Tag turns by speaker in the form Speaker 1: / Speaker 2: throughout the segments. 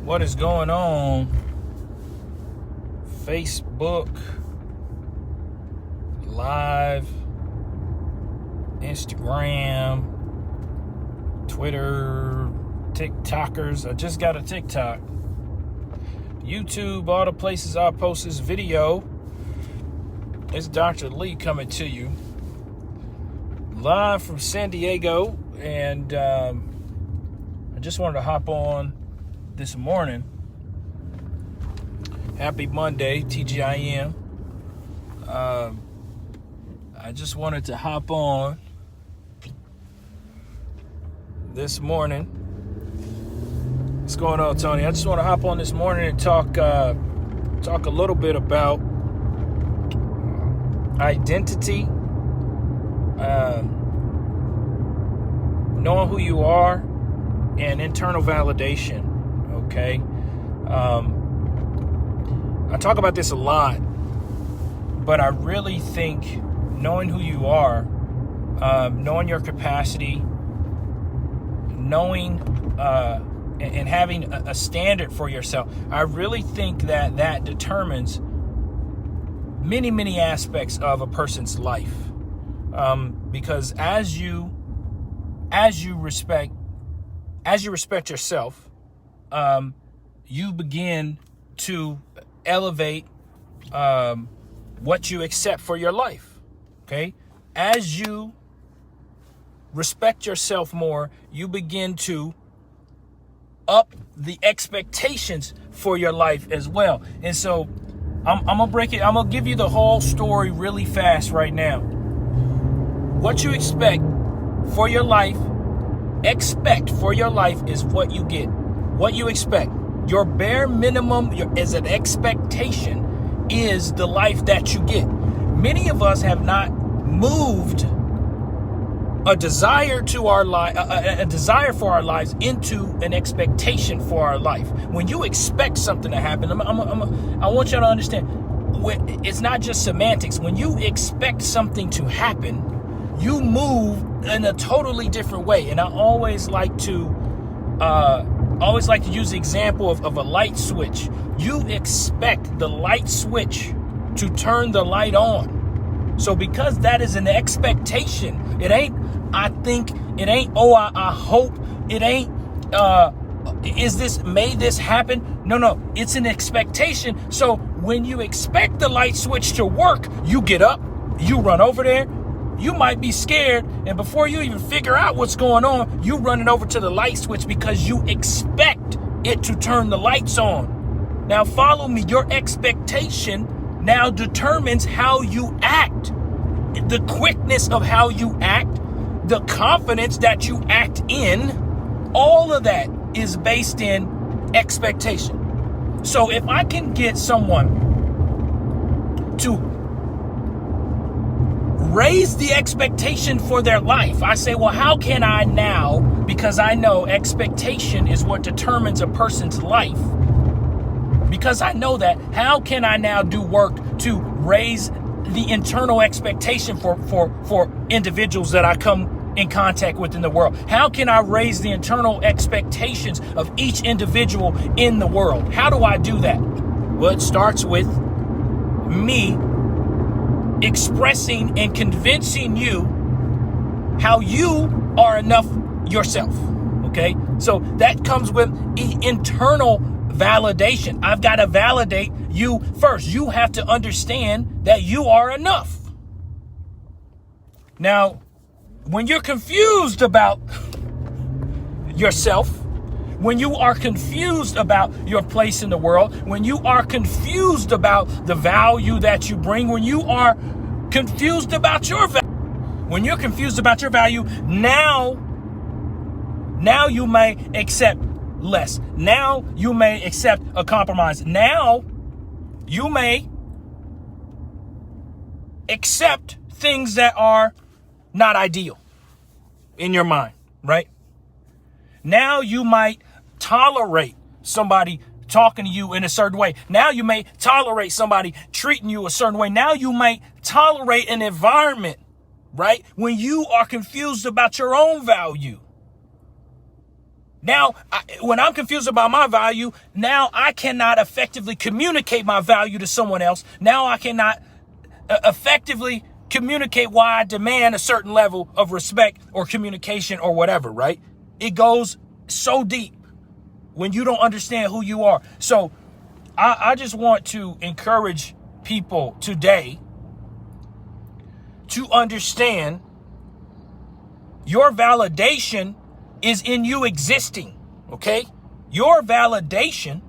Speaker 1: What is going on? Facebook Live, Instagram, Twitter, TikTokers. I just got a TikTok. YouTube, all the places I post this video. It's Dr. Lee coming to you live from San Diego, and I just wanted to hop on this morning. Happy Monday, TGIM. I just wanted to hop on this morning. What's going on, Tony? I just want to hop on this morning and talk a little bit about identity, knowing who you are, and internal validation. Okay, I talk about this a lot, but I really think knowing who you are, knowing your capacity, knowing and having a standard for yourself, I really think that determines many aspects of a person's life. Because as you respect yourself, you begin to elevate what you accept for your life. Okay, as you respect yourself more, you begin to up the expectations for your life as well. And so I'm gonna give you the whole story really fast right now. What you expect for your life is what you get. What you expect. Your bare minimum as an expectation is the life that you get. Many of us have not moved a desire to our life, a desire for our lives into an expectation for our life. When you expect something to happen, I want you to understand, it's not just semantics. When you expect something to happen, you move in a totally different way. And I always like to use the example of a light switch. You expect the light switch to turn the light on. So because that is an expectation, it ain't, I think, it ain't, I hope, it ain't, may this happen? No, it's an expectation. So when you expect the light switch to work, you get up, you run over there. You might be scared, and before you even figure out what's going on, you running over to the light switch because you expect it to turn the lights on. Now follow me. Your expectation now determines how you act. The quickness of how you act, the confidence that you act in, all of that is based in expectation. So if I can get someone to raise the expectation for their life, I say, well, how can I now, because I know expectation is what determines a person's life, because I know that, how can I now do work to raise the internal expectation for individuals that I come in contact with in the world? How can I raise the internal expectations of each individual in the world? How do I do that? Well, it starts with me expressing and convincing you how you are enough yourself. Okay, so that comes with internal validation. I've got to validate you first. You have to understand that you are enough. Now, when you're confused about yourself, when you are confused about your place in the world, when you are confused about the value that you bring, when you are confused about your value, when you're confused about your value, now you may accept less. Now you may accept a compromise. Now you may accept things that are not ideal in your mind, right? Now you might tolerate somebody talking to you in a certain way. Now you may tolerate somebody treating you a certain way. Now you might tolerate an environment, right? When you are confused about your own value. Now, when I'm confused about my value, now I cannot effectively communicate my value to someone else. Now I cannot effectively communicate why I demand a certain level of respect or communication or whatever, right? It goes so deep when you don't understand who you are. So I just want to encourage people today to understand your validation is in you existing, okay? Your validation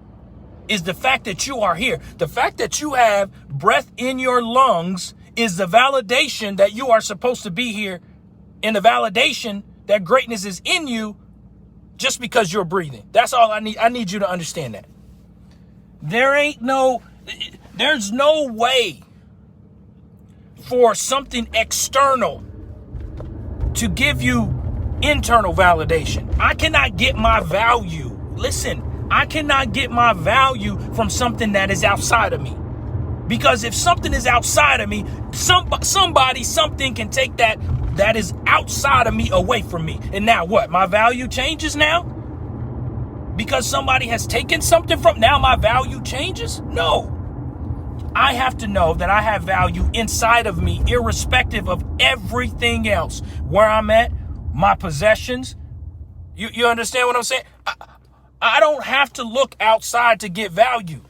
Speaker 1: is the fact that you are here. The fact that you have breath in your lungs is the validation that you are supposed to be here, and the validation that greatness is in you just because you're breathing. That's all I need. I need you to understand that. There's no way for something external to give you internal validation. I cannot get my value. Listen, I cannot get my value from something that is outside of me. Because if something is outside of me, something can take that is outside of me away from me. And now what? My value changes now? Because somebody has taken something from, now my value changes? No. I have to know that I have value inside of me, irrespective of everything else. Where I'm at, my possessions. You understand what I'm saying? I don't have to look outside to get value.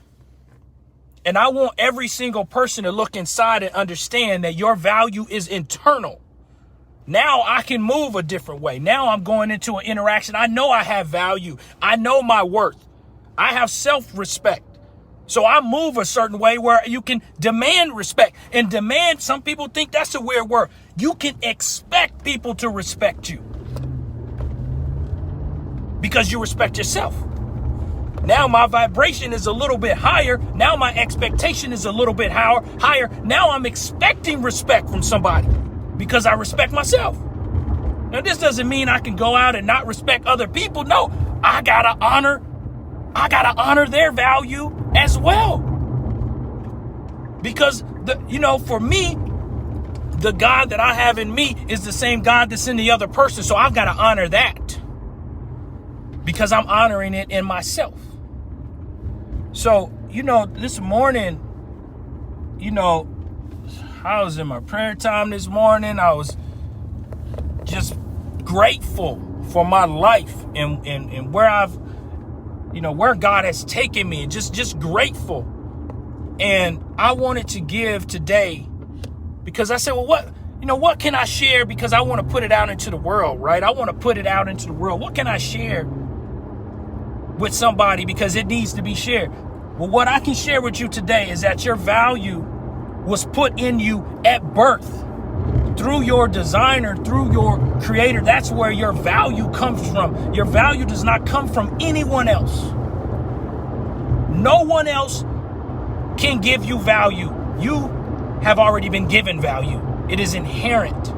Speaker 1: And I want every single person to look inside and understand that your value is internal. Now I can move a different way. Now I'm going into an interaction. I know I have value. I know my worth. I have self-respect. So I move a certain way where you can demand respect. And demand, some people think that's a weird word. You can expect people to respect you because you respect yourself. Now my vibration is a little bit higher. Now my expectation is a little bit higher. Now I'm expecting respect from somebody because I respect myself. Now this doesn't mean I can go out and not respect other people. No, I gotta honor their value as well. Because for me, the God that I have in me is the same God that's in the other person. So I've got to honor that because I'm honoring it in myself. So, this morning, I was in my prayer time this morning. I was just grateful for my life and where where God has taken me, and just grateful. And I wanted to give today because I said, well, what can I share? Because I want to put it out into the world, right? I want to put it out into the world. What can I share with somebody because it needs to be shared? Well, what I can share with you today is that your value was put in you at birth through your designer, through your creator. That's where your value comes from. Your value does not come from anyone else. No one else can give you value. You have already been given value. It is inherent.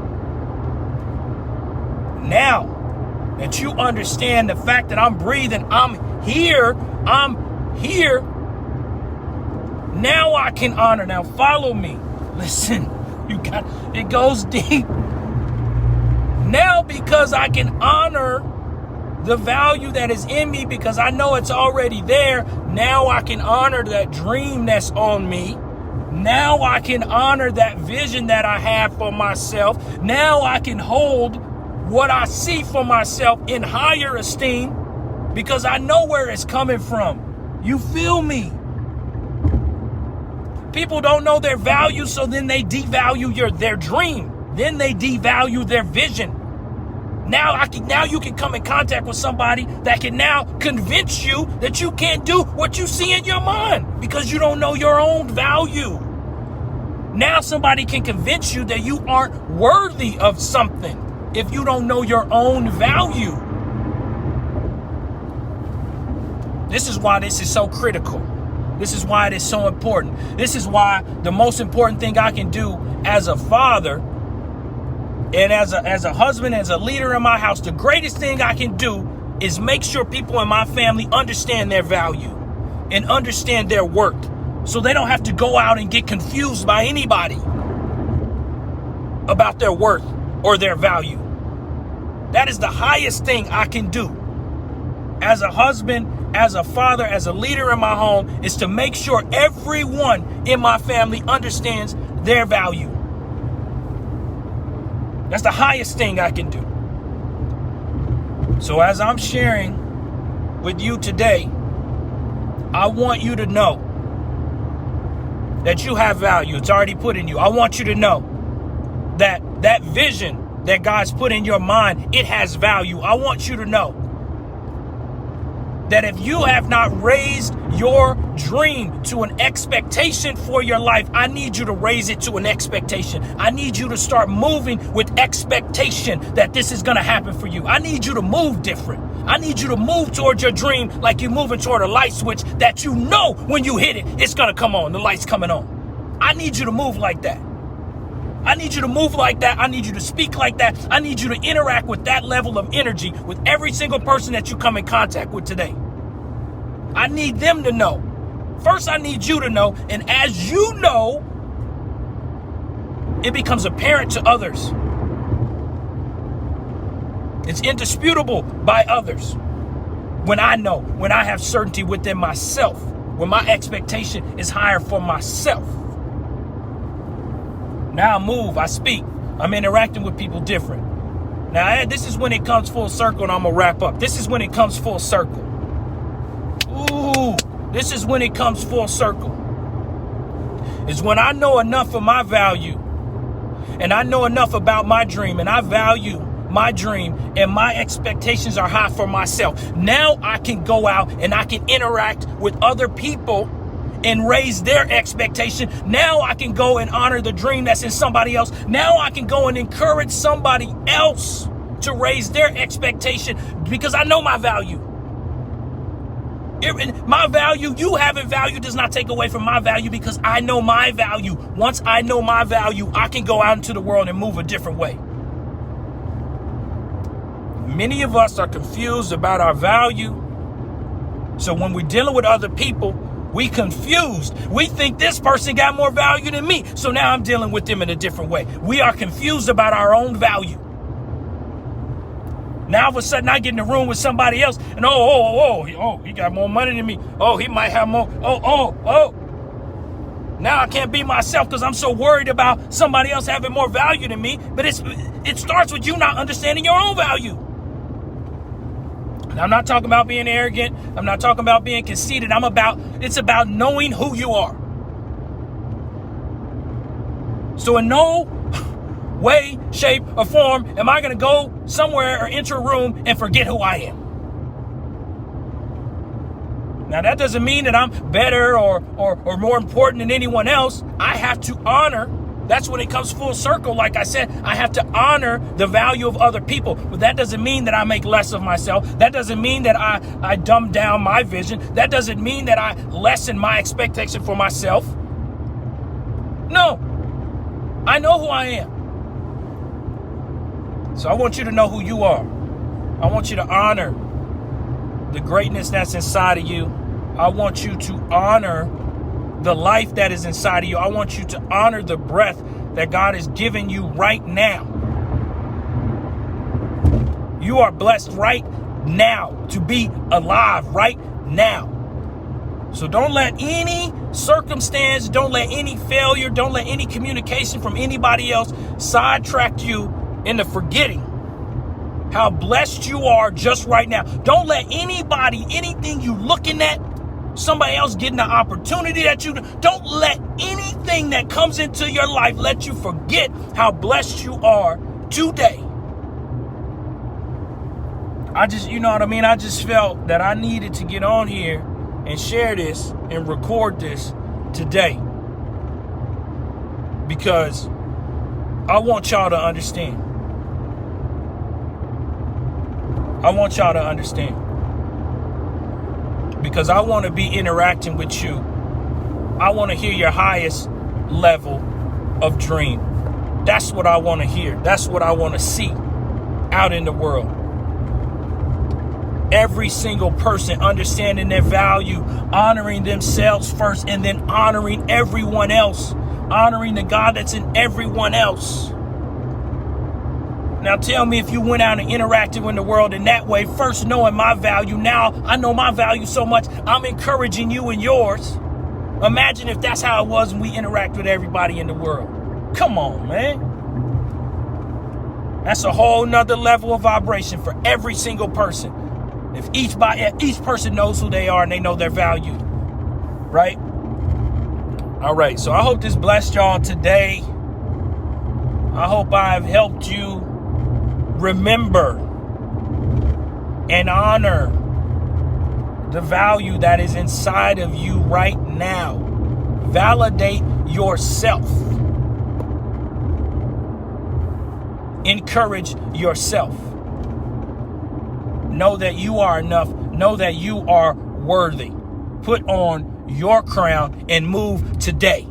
Speaker 1: Now that you understand the fact that I'm breathing, I'm here. Now I can honor. Now follow me. Listen, it goes deep. Now because I can honor the value that is in me because I know it's already there. Now I can honor that dream that's on me. Now I can honor that vision that I have for myself. Now I can hold what I see for myself in higher esteem because I know where it's coming from. You feel me? People don't know their value, so then they devalue their dream. Then they devalue their vision. Now you can come in contact with somebody that can now convince you that you can't do what you see in your mind because you don't know your own value. Now somebody can convince you that you aren't worthy of something if you don't know your own value. This is why this is so critical. This is why it is so important. This is why the most important thing I can do as a father and as a husband, as a leader in my house, the greatest thing I can do is make sure people in my family understand their value and understand their worth so they don't have to go out and get confused by anybody about their worth or their value. That is the highest thing I can do. as a husband, as a father, as a leader in my home, is to make sure everyone in my family understands their value. That's the highest thing I can do. So as I'm sharing with you today, I want you to know that you have value. It's already put in you. I want you to know that that vision that God's put in your mind, it has value. I want you to know that if you have not raised your dream to an expectation for your life, I need you to raise it to an expectation. I need you to start moving with expectation that this is going to happen for you. I need you to move different. I need you to move towards your dream like you're moving toward a light switch that you know when you hit it, it's going to come on. The light's coming on. I need you to move like that. I need you to move like that. I need you to speak like that. I need you to interact with that level of energy with every single person that you come in contact with today. I need them to know. First, I need you to know. And as you know, it becomes apparent to others. It's indisputable by others. When I know, when I have certainty within myself, when my expectation is higher for myself. Now I move, I speak, I'm interacting with people different. Now, this is when it comes full circle, and I'm going to wrap up. This is when it comes full circle. Ooh, this is when it comes full circle. It's when I know enough of my value, and I know enough about my dream, and I value my dream, and my expectations are high for myself. Now I can go out and I can interact with other people and raise their expectation. Now I can go and honor the dream that's in somebody else. Now I can go and encourage somebody else to raise their expectation because I know my value. My value, you having value does not take away from my value because I know my value. Once I know my value, I can go out into the world and move a different way. Many of us are confused about our value. So when we're dealing with other people, we confused. We think this person got more value than me. So now I'm dealing with them in a different way. We are confused about our own value. Now all of a sudden I get in the room with somebody else and he got more money than me. Oh, he might have more. Now I can't be myself because I'm so worried about somebody else having more value than me. But it starts with you not understanding your own value. And I'm not talking about being arrogant. I'm not talking about being conceited. It's about knowing who you are. So in no way, shape, or form am I going to go somewhere or enter a room and forget who I am. Now that doesn't mean that I'm better or more important than anyone else. I have to honor. That's when it comes full circle. Like I said, I have to honor the value of other people. But that doesn't mean that I make less of myself. That doesn't mean that I dumb down my vision. That doesn't mean that I lessen my expectation for myself. No, I know who I am. So I want you to know who you are. I want you to honor the greatness that's inside of you. I want you to honor the life that is inside of you. I want you to honor the breath that God is giving you right now. You are blessed right now to be alive right now. So don't let any circumstance, don't let any failure, don't let any communication from anybody else sidetrack you into forgetting how blessed you are just right now. Don't let anybody, anything you looking at, somebody else getting the opportunity that you don't let anything that comes into your life let you forget how blessed you are today. I just felt that I needed to get on here and share this and record this today because I want y'all to understand. I want y'all to understand. Because I want to be interacting with you. I want to hear your highest level of dream. That's what I want to hear. That's what I want to see out in the world. Every single person understanding their value, honoring themselves first, and then honoring everyone else. Honoring the God that's in everyone else. Now tell me if you went out and interacted in the world in that way, first knowing my value. Now I know my value so much, I'm encouraging you in yours. Imagine if that's how it was when we interact with everybody in the world. Come on, man. That's a whole nother level of vibration for every single person. If each person knows who they are and they know their value, right? All right, so I hope this blessed y'all today. I hope I've helped you remember and honor the value that is inside of you right now. Validate yourself. Encourage yourself. Know that you are enough. Know that you are worthy. Put on your crown and move today.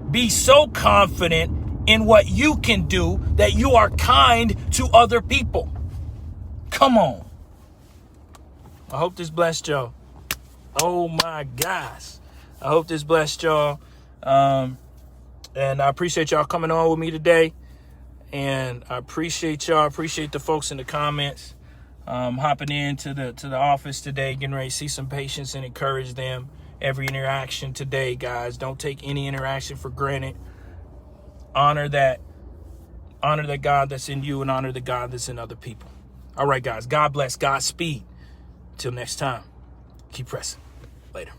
Speaker 1: Be so confident in what you can do that you are kind to other people. Come on. I hope this blessed y'all. Oh my gosh. I hope this blessed y'all. And I appreciate y'all coming on with me today. And I appreciate y'all. I appreciate the folks in the comments. Hopping into the office today, getting ready to see some patients and encourage them. Every interaction today, guys. Don't take any interaction for granted. Honor the God that's in you and honor the God that's in other people. All right, guys. God bless. Godspeed. Till next time. Keep pressing. Later.